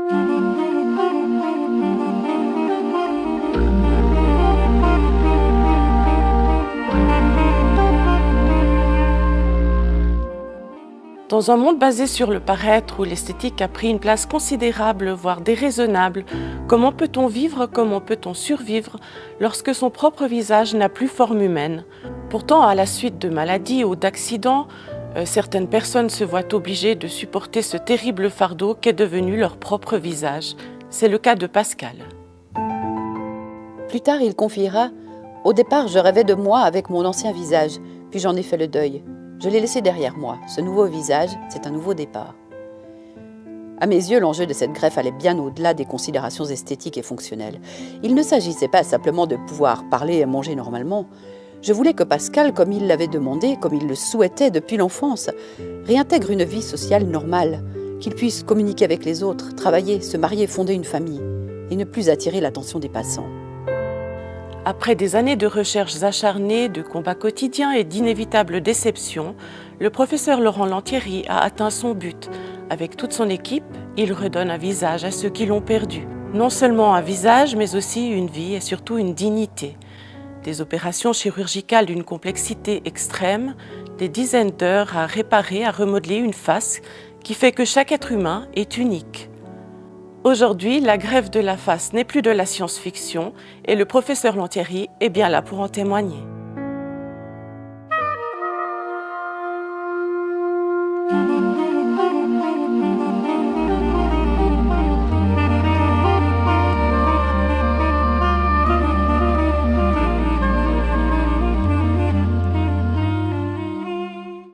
Dans un monde basé sur le paraître où l'esthétique a pris une place considérable, voire déraisonnable, comment peut-on vivre, comment peut-on survivre lorsque son propre visage n'a plus forme humaine? Pourtant, à la suite de maladies ou d'accidents, certaines personnes se voient obligées de supporter ce terrible fardeau qu'est devenu leur propre visage. C'est le cas de Pascal. Plus tard, il confiera « Au départ, je rêvais de moi avec mon ancien visage, puis j'en ai fait le deuil. Je l'ai laissé derrière moi. Ce nouveau visage, c'est un nouveau départ. » À mes yeux, l'enjeu de cette greffe allait bien au-delà des considérations esthétiques et fonctionnelles. Il ne s'agissait pas simplement de pouvoir parler et manger normalement. Je voulais que Pascal, comme il l'avait demandé, comme il le souhaitait depuis l'enfance, réintègre une vie sociale normale, qu'il puisse communiquer avec les autres, travailler, se marier, fonder une famille, et ne plus attirer l'attention des passants. Après des années de recherches acharnées, de combats quotidiens et d'inévitables déceptions, le professeur Laurent Lantieri a atteint son but. Avec toute son équipe, il redonne un visage à ceux qui l'ont perdu. Non seulement un visage, mais aussi une vie et surtout une dignité. Des opérations chirurgicales d'une complexité extrême, des dizaines d'heures à réparer, à remodeler une face qui fait que chaque être humain est unique. Aujourd'hui, la greffe de la face n'est plus de la science-fiction et le professeur Lantieri est bien là pour en témoigner.